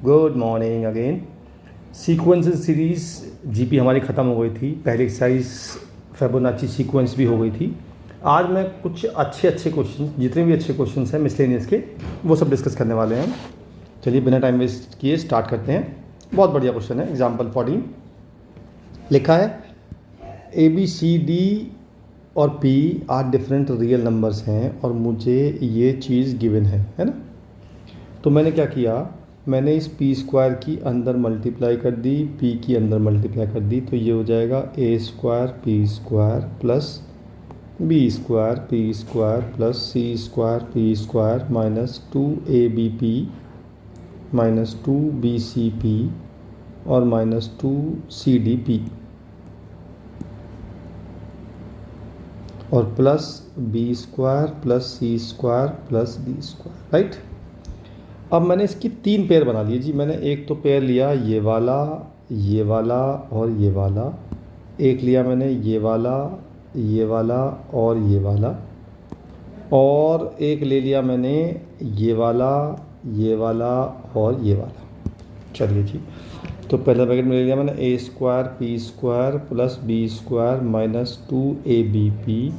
Good morning again. Sequence series GP हमारी ख़त्म हो गई थी। पहली एक्सरसाइज फिबोनाची सीक्वेंस भी हो गई थी। आज मैं कुछ अच्छे क्वेश्चन, जितने भी अच्छे क्वेश्चन हैं मिसलेनियस के, वो सब डिस्कस करने वाले हैं। चलिए बिना टाइम वेस्ट किए स्टार्ट करते हैं। बहुत बढ़िया क्वेश्चन है। एग्जाम्पल 14 लिखा है ABCD और P are different real numbers हैं और मुझे ये चीज़ गिवन है ना। तो मैंने क्या किया, मैंने इस पी स्क्वायर की अंदर मल्टीप्लाई कर दी, पी की अंदर मल्टीप्लाई कर दी, तो ये हो जाएगा a square p square plus b square p square plus c square p square minus 2AB P minus 2BC P और माइनस 2CD P और plus b square plus c square plus d square, right. अब मैंने इसकी 3 pair बना लिए जी। मैंने एक तो पेयर लिया ये वाला और ये वाला, एक लिया मैंने ये वाला और ये वाला, और एक ले लिया मैंने ये वाला और ये वाला। चलिए जी, तो पहला पैकेट में ले लिया मैंने a square p square plus b square minus 2AB P,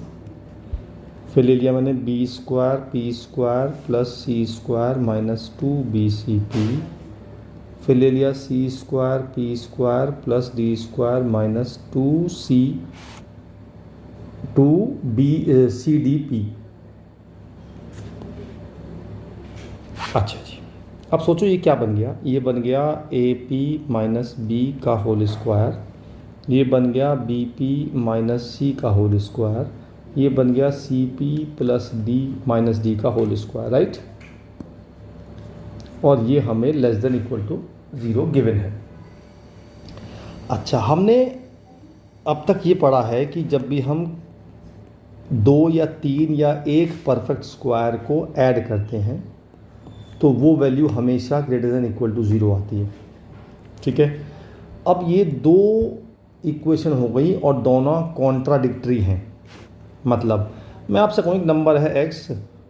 फिर ले लिया मैंने b square p square plus c square minus 2BC P, फिर ले लिया c square p square plus d square minus 2BC D P। अच्छा जी, अब सोचो ये क्या बन गया। ये बन गया AP माइनस बी का होल स्क्वायर, ये बन गया BP माइनस सी का होल स्क्वायर, ये बन गया CP plus D minus D का होल स्क्वायर, राइट। और ये हमें less than equal to 0 given है। अच्छा, हमने अब तक ये पढ़ा है कि जब भी हम 2 या 3 या एक परफेक्ट स्क्वायर को ऐड करते हैं तो वो वैल्यू हमेशा ग्रेटर देन इक्वल टू 0 आती है, ठीक है। अब ये 2 इक्वेशन हो गई और दोनों कॉन्ट्राडिक्टरी हैं। मतलब मैं आपसे कहूँ एक नंबर है x,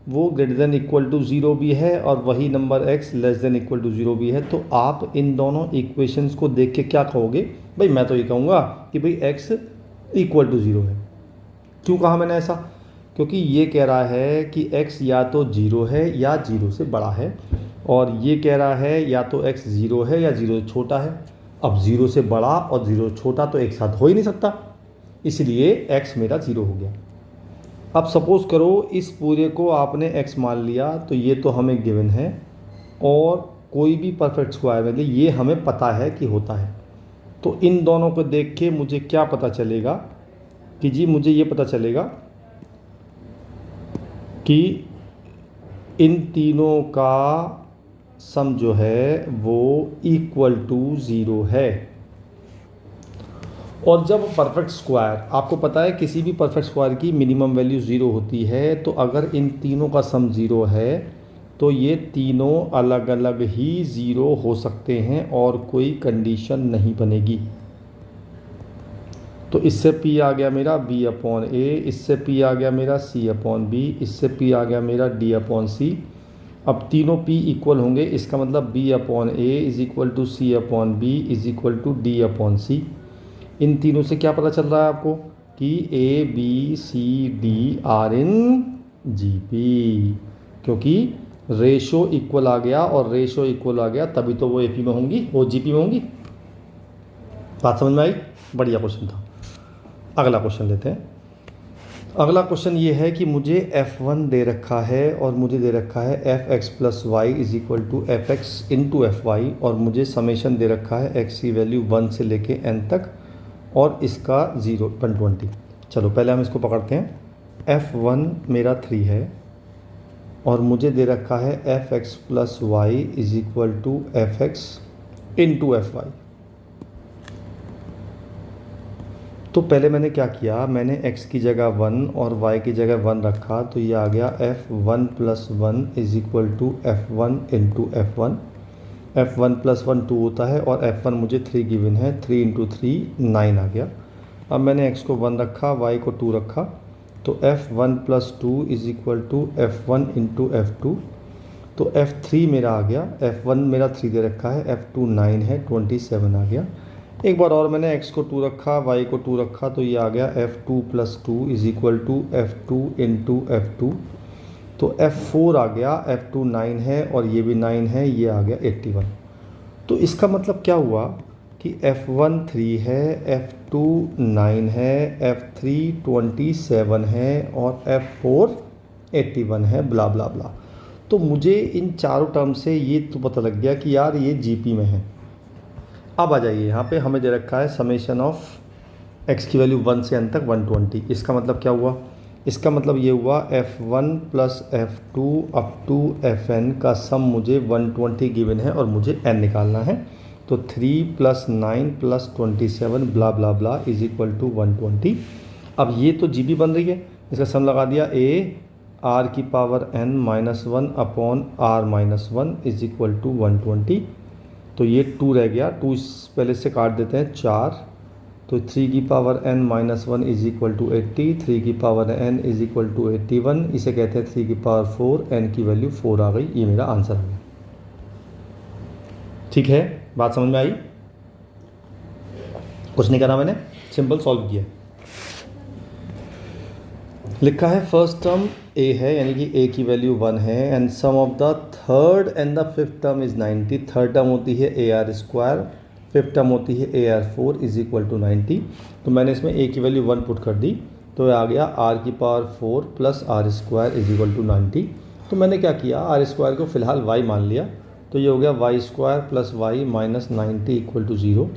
वो ग्रेटर देन इक्वल टू 0 भी है और वही number x less than equal to 0 भी है, तो आप इन दोनों इक्वेशंस को देख के क्या कहोगे? भाई मैं तो ये कहूँगा कि भाई x इक्वल टू 0 है। क्यों कहा मैंने ऐसा? क्योंकि ये कह रहा है कि x या तो 0 है या 0 से बड़ा है, और ये कह रहा है या तो x 0 है या 0 से छोटा है। अब 0 से बड़ा और 0 से छोटा तो एक साथ हो ही नहीं सकता, इसलिए x मेरा 0 हो गया। अब सपोज़ करो इस पूरे को आपने x मान लिया, तो ये तो हमें गिवन है, और कोई भी परफेक्ट स्क्वायर मतलब ये हमें पता है कि होता है। तो इन दोनों को देख के मुझे क्या पता चलेगा कि जी, मुझे ये पता चलेगा कि इन तीनों का सम जो है वो इक्वल टू 0 है। और जब परफेक्ट स्क्वायर, आपको पता है किसी भी परफेक्ट स्क्वायर की मिनिमम वैल्यू 0 होती है, तो अगर इन तीनों का सम 0 है तो ये तीनों अलग अलग ही 0 हो सकते हैं और कोई कंडीशन नहीं बनेगी। तो इससे P आ गया मेरा B/A, इससे P आ गया मेरा C/B, इससे P आ गया मेरा D/C। अब तीनों P इक्वल होंगे, इसका मतलब B/A is equal to C/B is equal to D/C। इन तीनों से क्या पता चल रहा है आपको कि ABCD आर इन GP, क्योंकि रेशो इक्वल आ गया, और रेशो इक्वल आ गया तभी तो वो AP में होंगी, वो GP में होंगी। बात समझ में आई? बढ़िया क्वेश्चन था। अगला क्वेश्चन लेते हैं। अगला क्वेश्चन ये है कि मुझे F1 दे रखा है और मुझे दे रखा है fx plus y is equal to fx into fy, और मुझे समेशन दे रखा है x की वैल्यू 1 से लेके n तक और इसका 120। चलो पहले हम इसको पकड़ते हैं। F1 मेरा 3 है और मुझे दे रखा है fx plus y is equal to fx into fy। तो पहले मैंने क्या किया, मैंने x की जगह 1 और y की जगह 1 रखा, तो ये आ गया f1 plus 1 is equal to f1 into f1। f1 plus 1 2 होता है और f1 मुझे 3 गिवन है, 3 इंटू 3 9 आ गया। अब मैंने x को 1 रखा, y को 2 रखा, तो f1 plus 2 is equal to f1 into f2। तो F3 मेरा आ गया, F1 मेरा 3 दे रखा है, F2 9 है, 27 आ गया। एक बार और मैंने x को 2 रखा, y को 2 रखा, तो ये आ गया F2 + 2 = F2 × F2। तो F4 आ गया, F2 9 है और ये भी 9 है, ये आ गया 81। तो इसका मतलब क्या हुआ कि F1 3 है, F2 9 है, F3 27 है और F4 81 है, ब्ला ब्ला ब्ला। तो मुझे इन चारों टर्म से ये तो पता लग गया कि यार ये जीपी में है। अब आ जाइए, यहाँ पे हमें दे रखा है समेशन ऑफ x की वैल्यू 1 से n तक 120। इसका मतलब क्या हुआ? इसका मतलब ये हुआ F1 + F2 up to Fn का सम मुझे 120 गिवन है और मुझे n निकालना है। तो 3 + 9 + 27 ब्ला ब्ला ब्ला = 120। अब ये तो जीबी बन रही है, इसका सम लगा दिया a r⁻n - 1 अपॉन r-1 = 120। तो ये 2 रह गया, 2 इस पहले से काट देते हैं, 4। तो 3⁻n - 1 = 80, 3⁻n = 81, इसे कहते हैं 3⁴, n की वैल्यू 4 आ गई। ये मेरा आंसर आ गया। ठीक है, बात समझ में आई? कुछ नहीं करा मैंने, सिंपल सॉल्व किया। लिखा है फर्स्ट टर्म a है, यानी कि a की वैल्यू 1 है, and sum of the third and the fifth term is 90। Third term होती है AR², फिफ्थ टर्म होती है AR4 = 90। तो मैंने इसमें a की वैल्यू 1 पुट कर दी, तो आ गया r⁴ + r² = 90। तो मैंने क्या किया, r² को फिलहाल y मान लिया, तो ये हो गया y² + y - 90 = 0।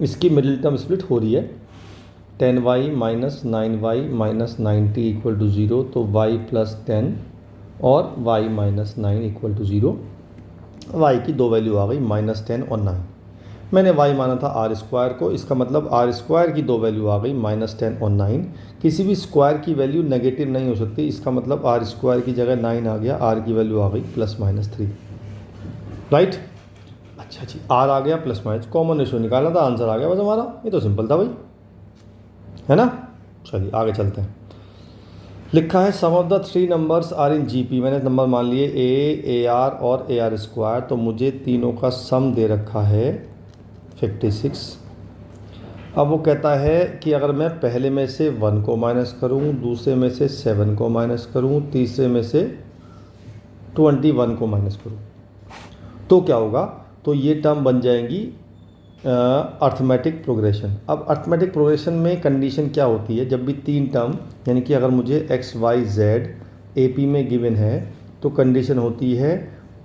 इसकी मिडिल टर्म स्प्लिट हो रही है, 10y - 9y - 90 = 0। तो y + 10 और y - 9 = 0। y की दो वैल्यू आ गई, -10 और 9। मैंने y माना था r² को, इसका मतलब r² की दो वैल्यू आ गई, -10 और 9। किसी भी स्क्वायर की वैल्यू नेगेटिव नहीं हो सकती, इसका मतलब r² की जगह 9 आ गया, r की वैल्यू आ गई +-3। राइट? अच्छा जी, r आ गया +- कॉमन रेशियो निकालना था, आंसर आ गया बस हमारा। ये तो सिंपल था भाई, है ना? चलिए आगे चलते हैं। लिखा है sum of the 3 numbers are in GP. मैंने नंबर मान लिए a, AR और AR²। तो मुझे तीनों का सम दे रखा है 56। अब वो कहता है कि अगर मैं पहले में से 1 को माइनस करूं, दूसरे में से 7 को माइनस करूं, तीसरे में से 21 को माइनस करूं, तो क्या होगा? तो ये टर्म बन जाएंगी अर्थमेटिक प्रोग्रेशन। अब अर्थमेटिक प्रोग्रेशन में कंडीशन क्या होती है? जब भी 3 टर्म, यानी कि अगर मुझे x, y, z AP में गिवन है, तो कंडीशन होती है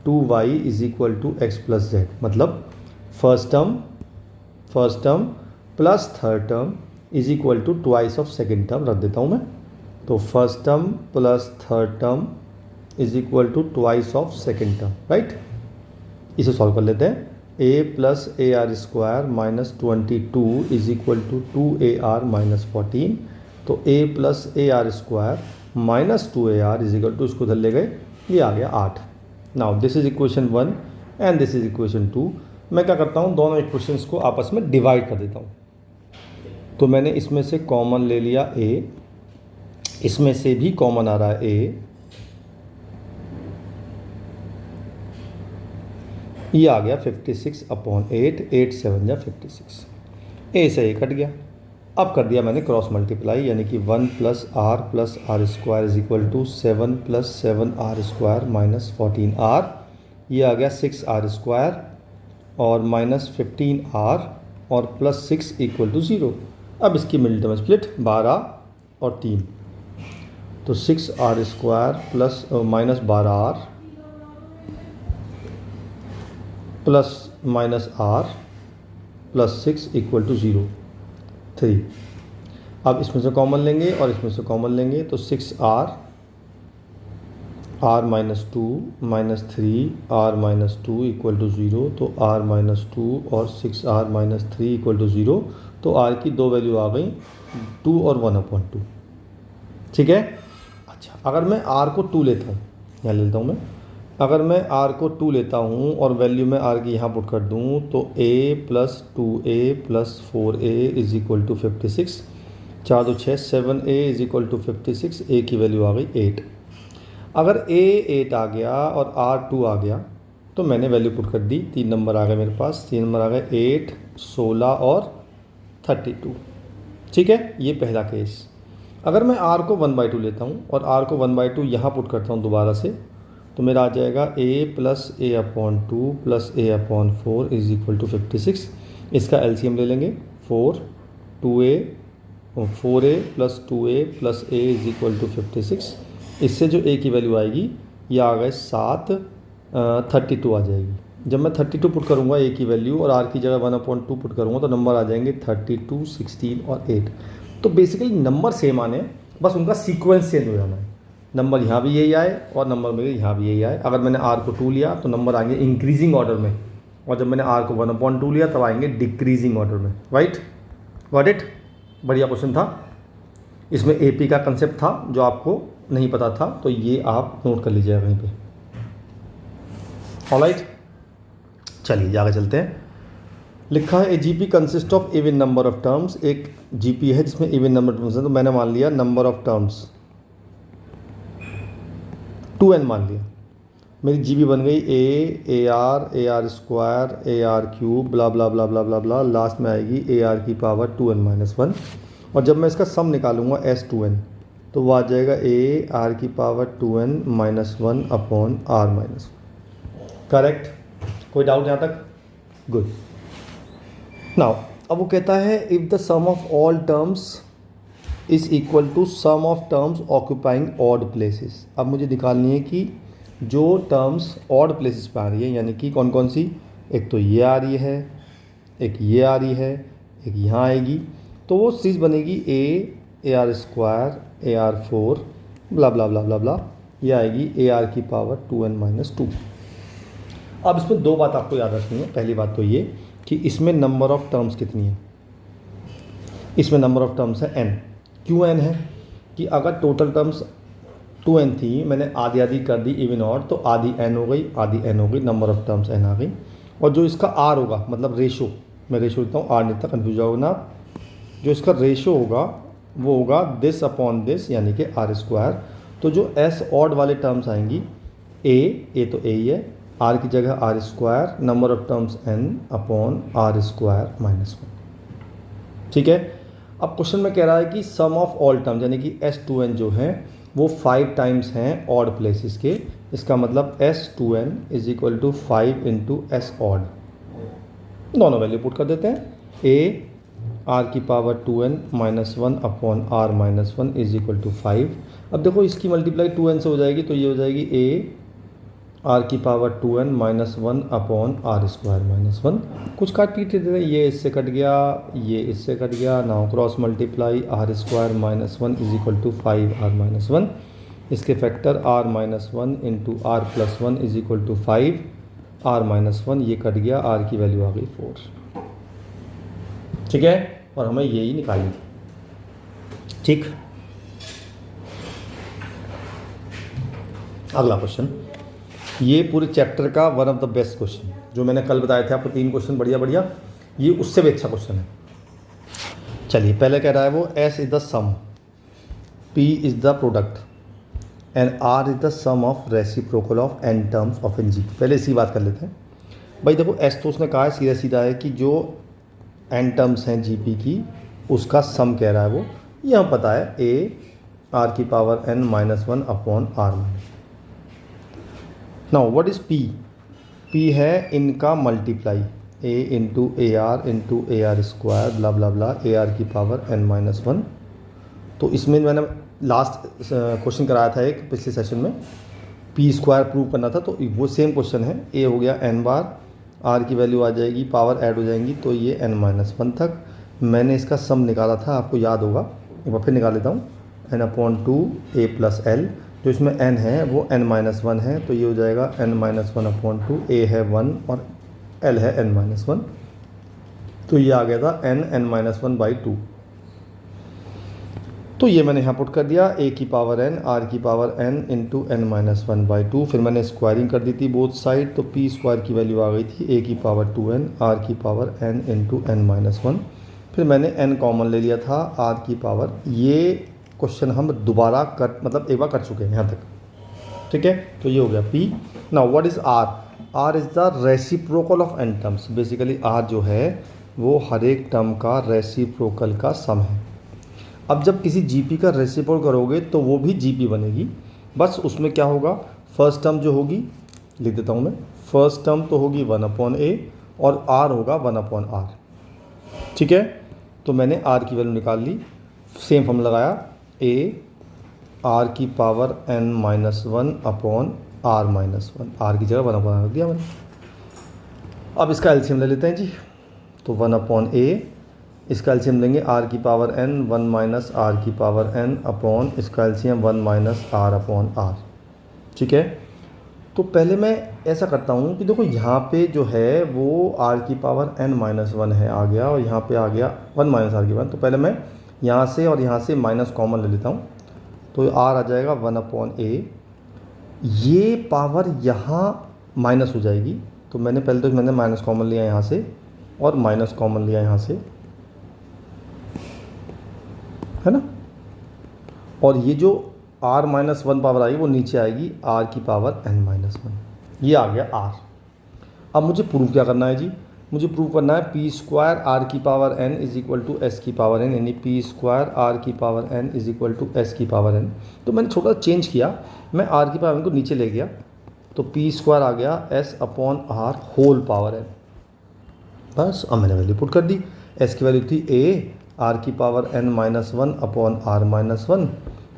2y = x + z। मतलब first term plus third term = twice of second term. रख देता हूँ मैं, तो first term plus third term = twice of second term. Right? इसे सॉल्व कर लेते हैं। a + AR² - 22 = 2AR - 14। तो a + AR² - 2AR = इसको धर ले गए, ये आ गया 8। Now this is equation 1 and this is equation 2। मैं क्या करता हूँ, दोनों इक्वेशंस को आपस में डिवाइड कर देता हूँ। तो मैंने इसमें से कॉमन ले लिया a, इसमें से भी कॉमन आ रहा है a, ये आ गया 56/8, 8 7 जा 56। ए से ए कट गया। अब कर दिया मैंने क्रॉस मल्टीप्लाई, यानी कि 1 + r + r² = 7 + 7r² - 14r। ये आ गया 6r² और -15r और +6 = 0। अब इसकी मिडिल टर्म स्प्लिट 12 और 3, तो 6r² + -12r +-r +6 = 0, 3। अब इसमें से कॉमन लेंगे और इसमें से कॉमन लेंगे, तो 6r, r - 2 - 3r - 2 = 0। तो r - 2 और 6r - 3 = 0। तो r की दो वैल्यू आ गई, 2 और 1/2। ठीक है? अच्छा, अगर मैं r को 2 लेता हूँ, यहाँ ले लेता हूँ मैं, अगर मैं r को 2 लेता हूँ और वैल्यू में r की यहाँ पुट कर दूँ, तो a + 2a + 4a = 56। 4 2 6, 7a = 56। a की वैल्यू आ गई 8। अगर ए 8 आ गया और आर 2 आ गया तो मैंने वैल्यू पुट कर दी, 3 नंबर आ गए मेरे पास, 3 नंबर आ गए 8, 16 और 32। ठीक है, ये पहला केस। अगर मैं आर को 1/2 लेता हूँ और आर को 1/2 यहाँ पुट करता हूँ दोबारा से, तो मेरा आ जाएगा a plus a upon 2 plus a upon 4 is equal to 56। इसका एलसीएम ले लेंगे, 4a plus 2a plus a is equal to 56। इससे जो a की वैल्यू आएगी ये आ गए 7, 32 आ जाएगी। जब मैं 32 पुट करूँगा a की वैल्यू और r की जगह 1/2 पुट करूँगा तो नंबर आ जाएंगे 32, 16 और 8। तो बेसिकली नंबर सेम आने, बस उनका सीक्वेंस चेंज हो जाना है। नंबर यहाँ भी यही आए और नंबर मेरे यहाँ भी यही आए। अगर मैंने r को 2 लिया तो नंबर आएंगे इंक्रीजिंग ऑर्डर में, और जब मैंने r को 1/2 लिया तब आएंगे डिक्रीजिंग ऑर्डर में। Right, got it. बढ़िया क्वेश्चन था। इसमें AP का कंसेप्ट था जो आपको नहीं पता था, तो ये आप नोट कर लीजिएगा कहीं पे। ऑलराइट, चलिए आगे चलते हैं। लिखा है ए GP consist of even number of terms. एक जीपी है जिसमें इवन नंबर टर्म्स है, तो मैंने मान लिया नंबर ऑफ टर्म्स 2n मान लिया। मेरी जीबी बन गई ए r square a r cube blah blah blah blah blah blah, last में आएगी ए आर की पावर 2n-1। और जब मैं इसका सम निकालूंगा S2n तो वो आ जाएगा ए आर की power 2n-1 upon r-1। Correct, कोई डाउट यहाँ तक? गुड। नाउ अब वो कहता है if the sum of all terms is equal to sum of terms occupying odd places. अब मुझे निकालनी है कि जो टर्म्स ऑड प्लेसेस पे आ रही है, यानी कि कौन कौन सी। एक तो ये आ रही है, एक ये आ रही है, एक यहाँ आएगी, तो वो चीज़ बनेगी ए आर स्क्वायर ए आर 4 ब्ला ब्ला ब्ला ब्ला ब्ला, ये आएगी ए आर की पावर 2n-2। अब इसमें दो बात आपको याद रखनी है। पहली बात तो ये कि इसमें नंबर ऑफ़ टर्म्स कितनी है। इसमें नंबर ऑफ़ टर्म्स है n। क्यों n है कि अगर टोटल टर्म्स 2n थी, मैंने आधी आधी कर दी इवन ऑड, तो आधी n हो गई, आधी n हो गई, नंबर ऑफ़ टर्म्स n आ गई। और जो इसका r होगा, मतलब रेशो, मैं रेशो लिखता हूँ, r नहीं था, कन्फ्यूज होगा ना। जो इसका रेशो होगा वो होगा दिस अपॉन दिस, यानी कि r स्क्वायर। तो जो s ऑड वाले टर्म्स आएंगी, a तो a ही है, r की जगह r square, number of terms n upon r square -1। ठीक है। अब क्वेश्चन में कह रहा है कि सम ऑफ ऑल टर्म्स, यानी कि S2n जो है वो 5 टाइम्स हैं ऑड प्लेसेस के। इसका मतलब S2n is equal to 5 into S odd. दोनों वैल्यू पुट कर देते हैं। a r की power 2n-1 upon r-1 is equal to 5। अब देखो इसकी मल्टीप्लाई 2n से हो जाएगी, तो ये हो जाएगी a r की power 2n-1 upon r square -1। कुछ काट पीट देते हैं, ये इससे कट गया, ये इससे कट गया, now cross multiply r square -1 is equal to 5r-1। इसके factor r-1 into r+1 is equal to 5r-1, ये कट गया, r की वैल्यू आ गई 4। ठीक है, और हमें यही निकालनी। ठीक, अगला क्वेश्चन, ये पूरे चैप्टर का one of the best question, जो मैंने कल बताया था आपको 3 क्वेश्चन बढ़िया बढ़िया, ये उससे भी अच्छा क्वेश्चन है। चलिए, पहले कह रहा है वो S is the sum, P is the product and R is the sum of reciprocal of n terms of n G. पहले इसी बात कर लेते हैं भाई। देखो S तो उसने कहा है सीधा सीधा है कि जो n टर्म्स हैं GP की, उसका सम कह रहा है वो, ये हमें पता है a r की power n-1 upon r। Now what is P? P है इनका multiply, a into a r square blah blah blah A r की पावर n-1। तो इसमें मैंने लास्ट क्वेश्चन कराया था एक पिछले सेशन में, P स्क्वायर प्रूव करना था, तो वो सेम क्वेश्चन है। a हो गया n बार, r की वैल्यू आ जाएगी, पावर ऐड हो जाएंगी, तो ये n-1 तक। मैंने इसका सम निकाला था, आपको याद होगा, एक बार फिर निकाल लेता हूँ। n/2 a प्लस l, जो इसमें n है वो n-1 है, तो ये हो जाएगा n-1/2। a है 1 और l है n-1, तो ये आ गया था n-1/2। तो ये मैंने यहाँ पुट कर दिया, a की पावर n, r की पावर n इंटू n-1/2। फिर मैंने स्क्वायरिंग कर दी थी बोथ साइड, तो p स्क्वायर की वैल्यू आ गई थी a की पावर 2n, r की पावर n इंटू n-1। फिर मैंने n कॉमन ले लिया था, r की पावर। ये क्वेश्चन हम दोबारा मतलब एक बार कर चुके हैं यहाँ तक। ठीक है, तो ये हो गया P। Now what is R? R is the reciprocal of n terms. Basically R जो है वो हर एक टर्म का रेसिप्रोकल का सम है। अब जब किसी GP का रेसिप्रोकल करोगे तो वो भी GP बनेगी, बस उसमें क्या होगा, फर्स्ट टर्म जो होगी, लिख देता हूँ मैं, फर्स्ट टर्म तो होगी 1/a और R होगा 1/r। ठीक है, तो मैंने R की वैल्यू निकाल ली, सेम फॉर्म लगाया, a r की पावर n-1/r-1, r की जगह 1/r रख दिया मैंने। अब इसका एलसीएम ले लेते हैं जी, तो 1/a, इसका एलसीएम लेंगे r की पावर n, 1 - r की पावर n अपॉन इसका एलसीएम 1 - r/r। ठीक है, तो पहले मैं ऐसा करता हूँ कि देखो यहाँ पे जो है वो r की पावर n-1 है आ गया, और यहाँ पे आ गया 1 - r की पावर। तो पहले मैं यहाँ से और यहाँ से माइनस कॉमन ले लेता हूँ, तो r आ जाएगा 1/a। ये पावर यहाँ माइनस हो जाएगी, तो मैंने माइनस कॉमन लिया यहाँ से और माइनस कॉमन लिया यहाँ से, है ना। और ये जो r-1 पावर आई वो नीचे आएगी r की पावर n-1। ये आ गया r। अब मुझे प्रूव क्या करना है जी, मुझे प्रूव करना है p² r की power n is equal to s की पावर n, यानी p² r की power n is equal to s की पावर n। तो मैंने छोटा चेंज किया, मैं r की पावर n को नीचे ले गया, तो p² आ गया s/r होल पावर n। बस अब मैंने वैल्यू पुट कर दी, s की वैल्यू थी a r की पावर n-1/r-1,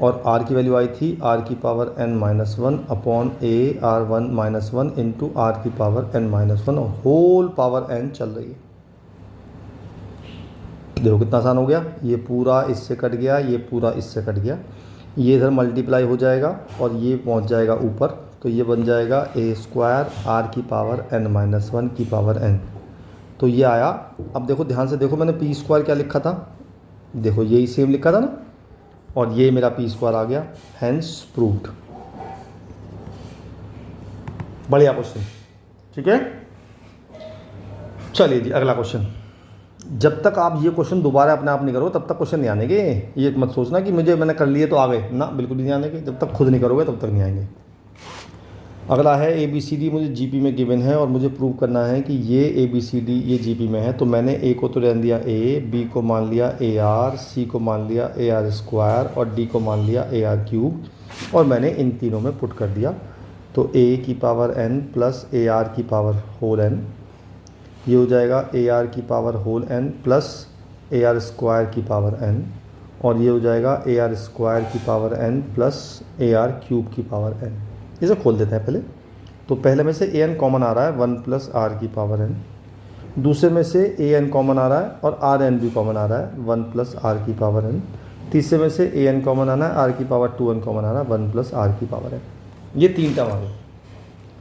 और r की वैल्यू आई थी r की power n-1 upon a r1-1 into r की पावर n-1, और होल पावर n चल रही है। देखो कितना आसान हो गया, ये पूरा इससे कट गया, ये पूरा इससे कट गया, ये इधर मल्टीप्लाई हो जाएगा और ये पहुंच जाएगा ऊपर, तो ये बन जाएगा a² r की पावर n-1 की पावर n। तो ये आया। अब देखो ध्यान से देखो, मैंने p² क्या लिखा था, देखो यही सेम लिखा था ना, और ये मेरा p² आ गया, हैंस प्रूव्ड। बढ़िया क्वेश्चन, ठीक है। चलिए जी अगला क्वेश्चन। जब तक आप ये क्वेश्चन दोबारा अपने आप नहीं करोगे तब तक क्वेश्चन नहीं आने के। ये मत सोचना कि मैंने कर लिए तो आ गए ना, बिल्कुल नहीं आने के, जब तक खुद नहीं करोगे तब तक नहीं आएंगे। अगला है ABCD मुझे GP में गिवन है और मुझे प्रूव करना है कि ये ABCD ये GP में है। तो मैंने A को तो रहने दिया A, B को मान लिया AR, C को मान लिया AR² और D को मान लिया AR3, और मैंने इन तीनों में पुट कर दिया। तो A की पावर n प्लस AR की पावर होल n, ये हो जाएगा AR की power whole n plus AR² की पावर n, और ये हो जाएगा AR² की पावर n प्लस AR³ की पावर n। इसे खोल देते हैं पहले। तो पहले में से an कॉमन आ रहा है 1 प्लस r की पावर n, दूसरे में से an कॉमन आ रहा है और rn भी कॉमन आ रहा है 1 प्लस r की पावर n, तीसरे में से an कॉमन आना है, r की पावर 2n कॉमन आ रहा है 1 प्लस r की पावर n। ये तीन टर्म आ गए।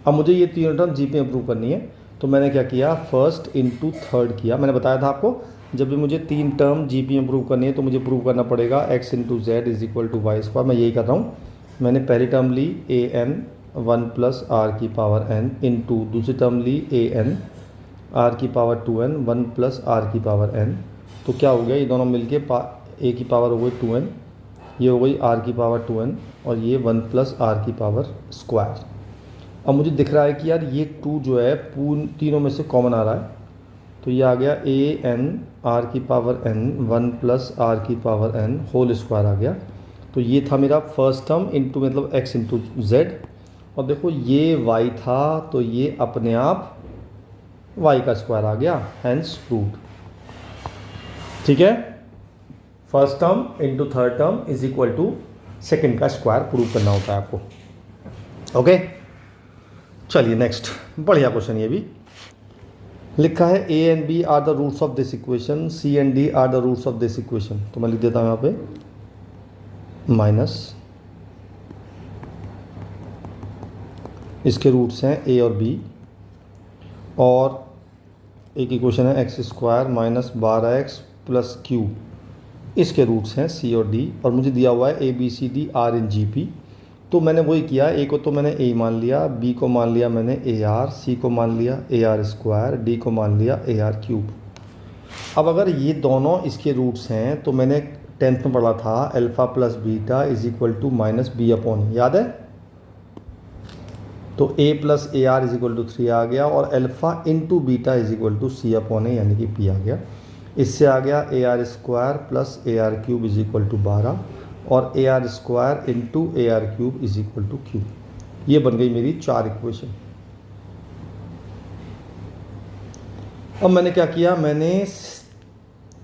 अब मुझे ये तीनों टर्म GP में प्रूव करनी है, तो मैंने क्या किया, फर्स्ट इंटू थर्ड किया। मैंने बताया था आपको जब भी मुझे तीन टर्म GP में प्रूव करनी है तो मुझे प्रूव करना पड़ेगा x into z is equal to y²। मैं यही कर रहा हूँ। मैंने पहली टर्म ली an 1 प्लस r की पावर n इंटू दूसरी टर्म ली an r की पावर 2n 1 प्लस r की पावर n। तो क्या हो गया, ये दोनों मिलके a की पावर हो गई 2n, ये हो गई r की पावर 2n, और ये 1 प्लस r की पावर स्क्वायर। अब मुझे दिख रहा है कि यार ये 2 जो है तीनों में से कॉमन आ रहा है, तो ये आ गया an r की पावर n 1 प्लस r की पावर n होल स्क्वायर आ गया। तो ये था मेरा फर्स्ट टर्म इंटू मतलब x इंटू जेड, और देखो ये y था तो ये अपने आप y का स्क्वायर आ गया, हैंस प्रूव्ड। ठीक है, first term into third term is equal to second का स्क्वायर प्रूव करना होता है आपको। ओके, चलिए नेक्स्ट। बढ़िया क्वेश्चन ये भी लिखा है a and b are the roots of this equation, c and d are the roots of this equation. तो मैं लिख देता हूँ यहाँ पे माइनस, इसके रूट्स हैं a और b, और एक इक्वेशन है x² minus 12x plus q, इसके रूट्स हैं c और d, और मुझे दिया हुआ है ABCD R इन GP। तो मैंने वही किया, a को तो मैंने a मान लिया, b को मान लिया मैंने AR, c को मान लिया AR², d को मान लिया AR3। अब अगर ये दोनों इसके रूट्स हैं तो मैंने 10th में पढ़ा था alpha plus beta is equal to minus b upon, याद है? तो a plus a r is equal to 3 आ गया और alpha into beta is equal to c upon a यानी कि p आ गया। इससे आ गया a r square plus a r cube is equal to 12 और a r square into a r cube is equal to q. ये बन गई मेरी 4 इक्वेशन। अब मैंने क्या किया, मैंने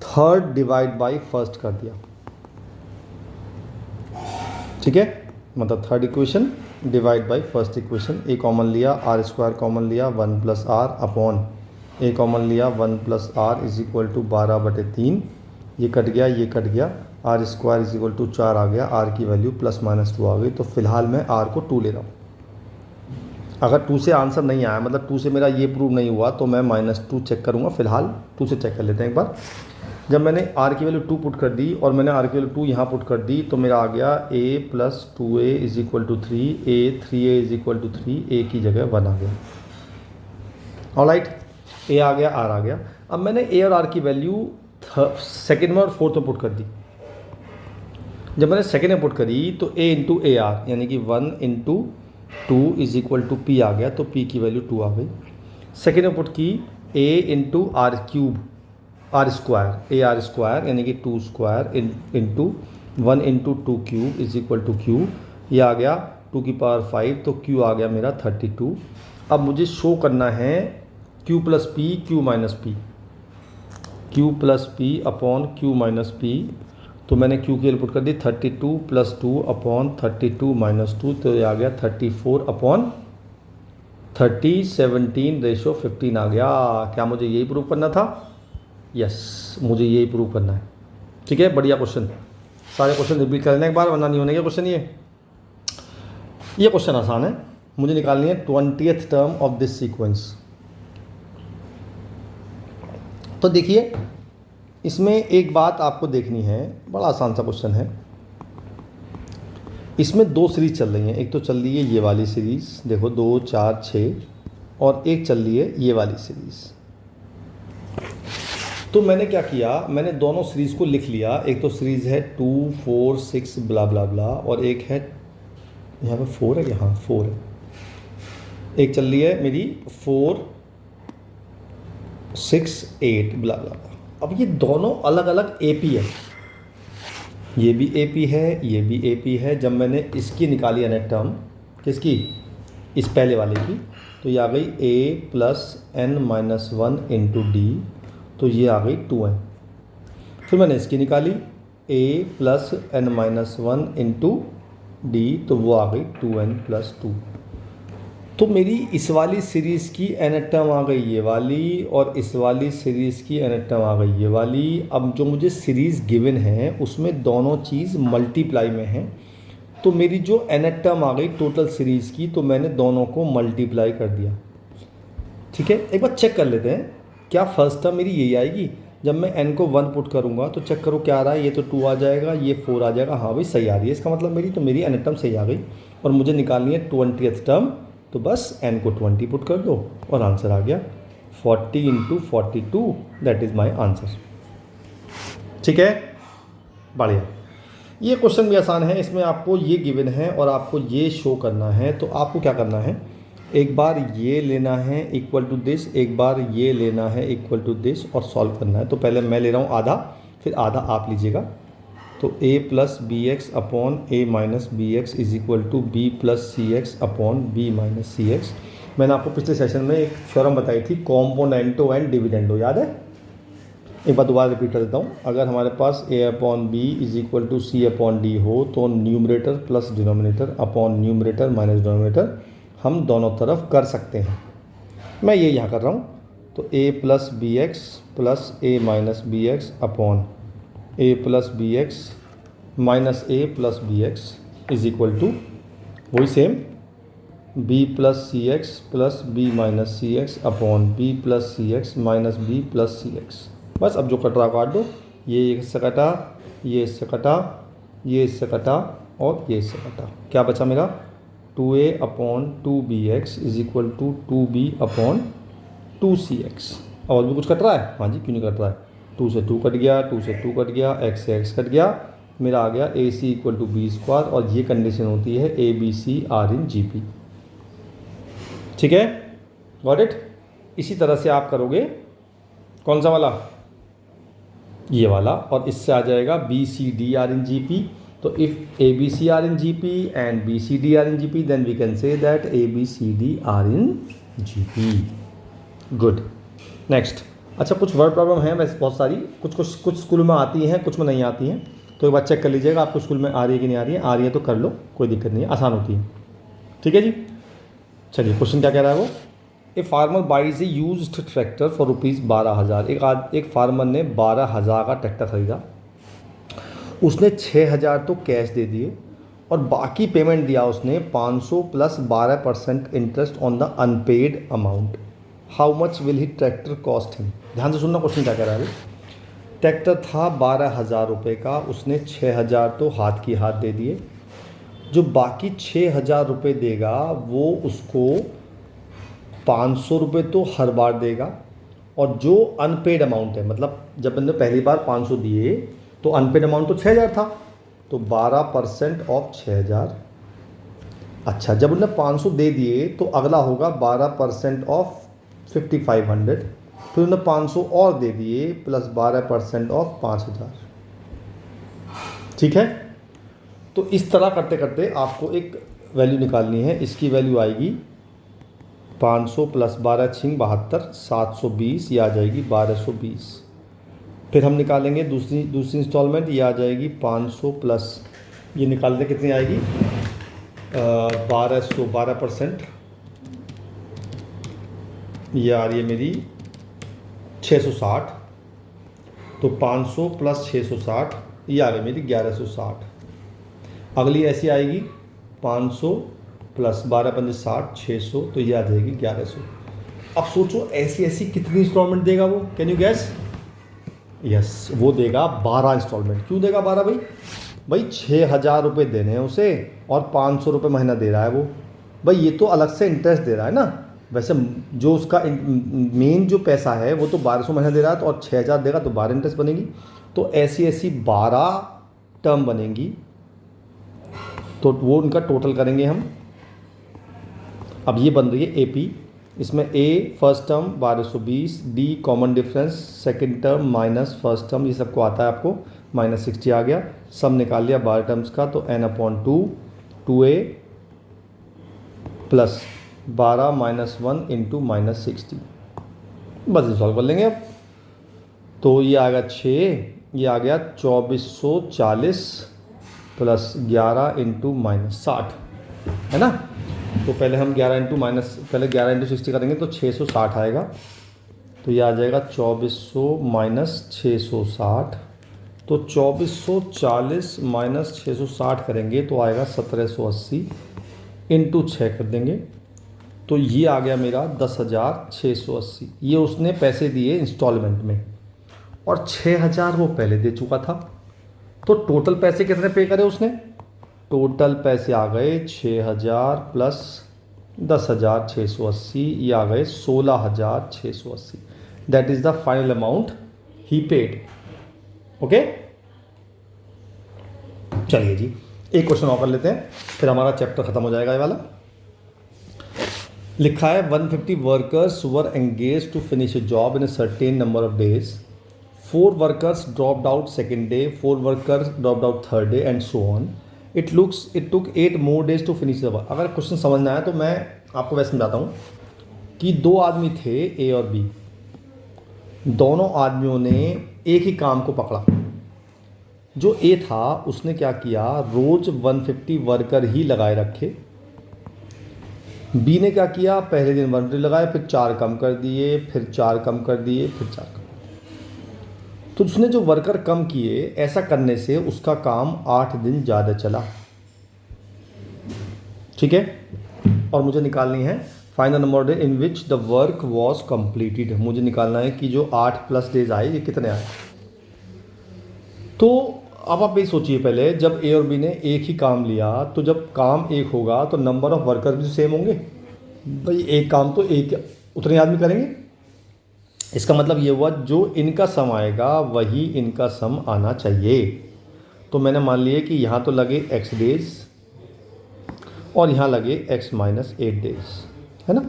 थर्ड डिवाइड बाई फर्स्ट कर दिया। ठीक है, मतलब third equation divide by first equation. A common लिया, आर स्क्वायर कॉमन लिया, 1 plus r upon a common लिया, 1 plus r is equal to 12/3। ये कट गया, ये कट गया, r square is equal to 4 आ गया, आर की वैल्यू +-2 आ गई। तो फिलहाल मैं आर को 2 ले रहा हूँ। अगर 2 से आंसर नहीं आया, मतलब 2 से मेरा ये प्रूव नहीं हुआ, तो मैं -2 चेक करूँगा। फिलहाल 2 से चेक कर लेते हैं एक बार। जब मैंने आर की वैल्यू 2 पुट कर दी और मैंने आर की वैल्यू 2 यहाँ पुट कर दी, तो मेरा आ गया a + 2a is equal to 3, a 3a is equal to 3, a की जगह 1 आ गया। ऑलराइट, a आ गया, r आ गया। अब मैंने a और r की वैल्यू सेकेंड में और फोर्थ में पुट कर दी। जब मैंने सेकेंड में पुट करी तो a इंटू ए आर यानी कि 1 into 2 is equal to p आ गया, तो p की वैल्यू 2 आ गई। सेकेंड में पुट की a into r cube, r square, a r square यानी कि 2 square into 1 into 2 cube is equal to q. ये आ गया 2 की पावर 5, तो क्यू आ गया मेरा 32। अब मुझे शो करना है Q plus P, Q minus P, Q plus P upon Q minus P. तो मैंने क्यू की वैल्यू पुट कर दी 32 + 2 अपॉन 32 - 2, तो ये आ गया 34 अपॉन 30, 17:15 आ गया। क्या मुझे यही प्रूव करना था? यस, मुझे यही प्रूव करना है। ठीक है, बढ़िया क्वेश्चन। सारे क्वेश्चन रिपीट कर लेना एक बार, वरना नहीं होने के क्वेश्चन। ये क्वेश्चन आसान है। मुझे निकालनी है 20th term of this sequence. तो देखिए, इसमें एक बात आपको देखनी है, बड़ा आसान सा क्वेश्चन है। इसमें 2 सीरीज चल रही हैं। एक तो चल रही है ये वाली सीरीज़, देखो 2, 4, 6, और एक चल रही है ये वाली सीरीज़। तो मैंने क्या किया, मैंने दोनों सीरीज़ को लिख लिया। एक तो सीरीज़ है 2, 4, 6 ब्ला ब्ला ब्ला, और एक है यहाँ पे 4 है, यहाँ 4 है। एक चल रही है मेरी 4, 6, 8 ब्ला ब्ला ब्ला। अब ये दोनों अलग अलग AP है, ये भी AP है, ये भी AP है। जब मैंने इसकी निकाली अनेक टर्म, किसकी, इस पहले वाले की, तो ये आ गई a + n-1 इंटू डी, तो ये आ गई 2n। फिर मैंने इसकी निकाली a + n-1 इंटू डी, तो वो आ गई 2n + 2। तो मेरी इस वाली सीरीज़ की n टर्म आ गई ये वाली, और इस वाली सीरीज़ की n टर्म आ गई ये वाली। अब जो मुझे सीरीज़ गिवन है उसमें दोनों चीज़ मल्टीप्लाई में है, तो मेरी जो n टर्म आ गई टोटल सीरीज़ की, तो मैंने दोनों को मल्टीप्लाई कर दिया। ठीक है, एक बार चेक कर लेते हैं, क्या फर्स्ट टर्म मेरी यही आएगी? जब मैं n को 1 पुट करूँगा तो चेक करो क्या आ रहा है, ये तो 2 आ जाएगा, ये 4 आ जाएगा। हाँ भाई, सही आ रही है, इसका मतलब मेरी n टर्म सही आ गई। और मुझे निकालनी है 20th टर्म, तो बस n को 20 पुट कर दो और आंसर आ गया 40 × 42, दैट इज़ माई आंसर। ठीक है, बढ़िया। ये क्वेश्चन भी आसान है। इसमें आपको ये गिवन है और आपको ये शो करना है। तो आपको क्या करना है, एक बार ये लेना है इक्वल टू दिस, एक बार ये लेना है इक्वल टू दिस, और सॉल्व करना है। तो पहले मैं ले रहा हूँ आधा, फिर आधा आप लीजिएगा। तो a + bx upon a - bx is equal to b + cx upon b - cx। मैंने आपको पिछले सेशन में एक थ्योरम बताई थी, कॉम्पोनेंटो एंड डिविडेंडो, याद है? एक बार दोबारा रिपीट कर देता हूँ। अगर हमारे पास a/b is equal to c/d हो, तो numerator plus denominator upon numerator minus denominator हम दोनों तरफ कर सकते हैं। मैं ये यहाँ कर रहा हूँ। तो a + bx plus a - bx upon a + bx minus a + bx is equal to वही same b + cx plus b - cx upon b + cx minus b + cx। बस अब जो कट रहा काट दो। ये इससे कटा, ये इससे कटा, ये इससे कटा, और ये इससे कटा। क्या बचा मेरा? 2a upon 2bx is equal to 2b upon 2cx। और भी कुछ कट रहा है? हाँ जी, क्यों नहीं कट रहा है? 2 से 2 कट गया, 2 से 2 कट गया, x से x कट गया। मेरा आ गया AC = b², और ये कंडीशन होती है ABC R in GP। ठीक है, गॉट इट। इसी तरह से आप करोगे कौन सा वाला, ये वाला, और इससे आ जाएगा b c d are in G P. तो if a b c are in G P and b c d are in G P then we can say that a b c d are in G P. Good, next. अच्छा, कुछ word problem है वैसे बहुत सारी, कुछ school में आती हैं, कुछ में नहीं आती हैं, तो एक बार चेक कर लीजिएगा आपको स्कूल में आ रही है कि नहीं आ रही है। आ रही है तो कर लो, कोई दिक्कत नहीं है, आसान होती है। ठीक है जी, चलिए क्वेश्चन क्या कह रहा है वो। A farmer buys a used tractor for ₹12,000। एक फार्मर ने 12,000 का ट्रैक्टर खरीदा, उसने 6,000 तो कैश दे दिए और बाकी पेमेंट दिया उसने 500 plus 12% interest on the unpaid amount. How much will he tractor cost him. ध्यान से सुनना क्वेश्चन क्या कह रहा है। ट्रैक्टर था 12,000 रुपये का, उसने 6,000 तो हाथ की हाथ दे दिए, जो बाकी 6,000 रुपये देगा वो उसको 500 रुपये तो हर बार देगा, और जो अनपेड अमाउंट है, मतलब जब मैंने पहली बार 500 दिए तो अनपेड अमाउंट तो 6,000 था, तो 12% ऑफ 6,000। अच्छा, जब उन्होंने 500 दे दिए तो अगला होगा 12% ऑफ 5,500, फिर उन्होंने 500 और दे दिए प्लस 12% ऑफ 5,000। ठीक है, तो इस तरह करते करते आपको एक वैल्यू निकालनी है। इसकी वैल्यू आएगी 500 प्लस 12 छिंग 72, 720, ये आ जाएगी 1220। फिर हम निकालेंगे दूसरी इंस्टॉलमेंट, ये आ जाएगी 500 प्लस, ये निकालने कितनी आएगी 12% ये आ रही है मेरी 660, तो 500 प्लस 660 ये आ गई मेरी 1160। अगली ऐसी आएगी 500 प्लस 12×5 = 600, तो ये आ जाएगी 1100। अब सोचो ऐसी ऐसी कितनी इंस्टॉलमेंट देगा वो, कैन यू गैस। यस, वो देगा 12 इंस्टॉलमेंट। क्यों देगा 12 भाई? भाई 6,000 रुपये देने हैं उसे और 500 रुपये महीना दे रहा है वो। भाई ये तो अलग से इंटरेस्ट दे रहा है ना। वैसे जो उसका मेन जो पैसा है वो तो 1200 महीना दे रहा है, तो और 6,000 देगा तो 12 इंटरेस्ट बनेगी। तो ऐसी ऐसी 12 टर्म बनेंगी, तो वो उनका टोटल करेंगे हम। अब ये बन रही है AP, इसमें A first term 1220, D common difference second term minus first term, ये सबको आता है आपको, -60 आ गया। सब निकाल लिया 12 टर्म्स का, तो n/2 2A प्लस 12 - 1 इंटू -60। बस सॉल्व कर लेंगे अब। तो ये आ गया 6, ये आ गया 2440 प्लस 11 इंटू -60, है ना। तो पहले हम 11 इंटू 60 करेंगे तो 660 आएगा। तो ये आ जाएगा 2400 - 660, तो 2440 - 660 करेंगे तो आएगा 1780 इंटू 6 कर देंगे, तो ये आ गया मेरा 10,680। ये उसने पैसे दिए इंस्टॉलमेंट में और 6,000 वो पहले दे चुका था। तो टोटल पैसे कितने पे करे उसने? टोटल पैसे आ गए 6,000 प्लस 10,680, ये आ गए 16,680। That is the final amount he paid. Okay, चलिए जी एक क्वेश्चन और कर लेते हैं, फिर हमारा चैप्टर खत्म हो जाएगा ये वाला। लिखा है 150 workers were engage to finish a job in a certain number of days. 4 workers dropped out second day, 4 workers dropped out third day and so on. It took 8 more days to finish the work. अगर question समझना है तो मैं आपको वैसे समझाता हूँ कि 2 आदमी थे A और B। दोनों आदमियों ने एक ही काम को पकड़ा। जो A था उसने क्या किया, रोज़ 150 वर्कर ही लगाए रखे। B ने क्या किया, पहले दिन 150 लगाए, फिर 4 कम कर दिए, फिर 4 कम कर दिए, फिर 4 कम। तो उसने जो वर्कर कम किए, ऐसा करने से उसका काम 8 दिन ज़्यादा चला। ठीक है, और मुझे निकालनी है final number day in which the work was completed. मुझे निकालना है कि जो 8 प्लस डेज आए ये कितने आए। तो अब आप ये सोचिए, पहले जब A और B ने एक ही काम लिया, तो जब काम एक होगा तो नंबर ऑफ वर्कर भी सेम होंगे। भाई एक काम तो एक उतने आदमी करेंगे। इसका मतलब ये हुआ जो इनका सम आएगा वही इनका सम आना चाहिए। तो मैंने मान लिया कि यहाँ तो लगे x डेज और यहाँ लगे x - 8 डेज, है ना।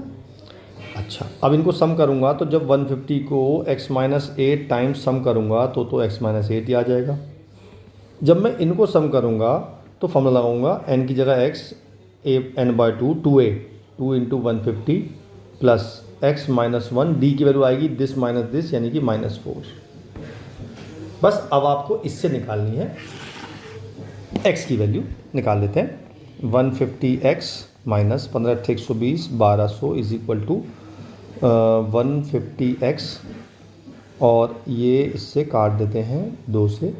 अच्छा, अब इनको सम करूँगा तो जब 150 को x माइनस 8 टाइम्स सम करूँगा तो x माइनस 8 ही आ जाएगा। जब मैं इनको सम करूँगा तो फॉर्मूला लगाऊंगा n की जगह x n/2 2a 2 into 150 plus x minus 1 d की वैल्यू आएगी दिस माइनस दिस यानी कि -4। बस अब आपको इससे निकालनी है x की वैल्यू निकाल लेते हैं। 150x minus 15 120 1200 is equal to 150x और ये इससे काट देते हैं 2 से,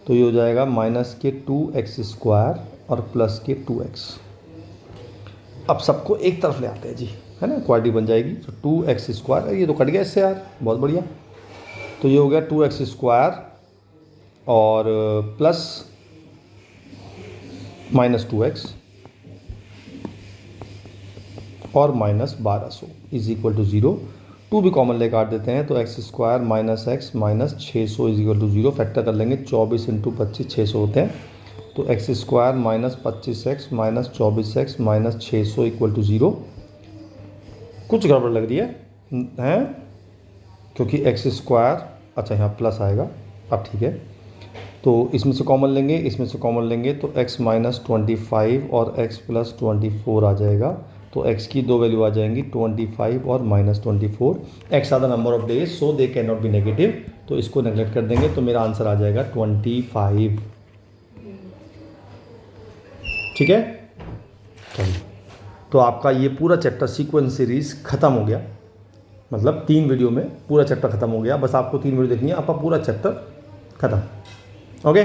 तो ये हो जाएगा माइनस के 2x² और प्लस के 2x। अब सबको एक तरफ ले आते हैं जी, है ना, क्वाड्रेटिक बन जाएगी। तो 2x², ये तो कट गया इससे यार, बहुत बढ़िया। तो ये हो गया 2x² और प्लस माइनस 2x और माइनस 1200 इज इक्वल टू 0। 2 भी कॉमन ले काट देते हैं तो x² minus x minus 600 is equal to 0। Factor कर लेंगे, 24 इंटू 25 600 होते हैं। तो x² minus 25x minus 24x minus 600 equal to 0। कुछ गड़बड़ लग रही है क्योंकि x², अच्छा यहाँ प्लस आएगा, अब ठीक है। तो इसमें से कॉमन लेंगे, इसमें से कॉमन लेंगे तो x माइनस 25 और x प्लस 24 आ जाएगा। तो x की 2 वैल्यू आ जाएंगी 25 और minus 24। x are the number of days so they can not be negative, तो इसको नेगलेक्ट कर देंगे तो मेरा आंसर आ जाएगा 25। ठीक है, चलिए। तो आपका ये पूरा चैप्टर सीक्वेंस सीरीज़ ख़त्म हो गया, मतलब 3 वीडियो में पूरा चैप्टर ख़त्म हो गया। बस आपको 3 वीडियो देखनी है, आपका पूरा चैप्टर ख़त्म। ओके,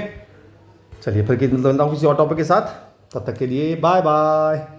चलिए फिर मिलता हूँ किसी और टॉपिक के साथ। तब तक के लिए बाय बाय।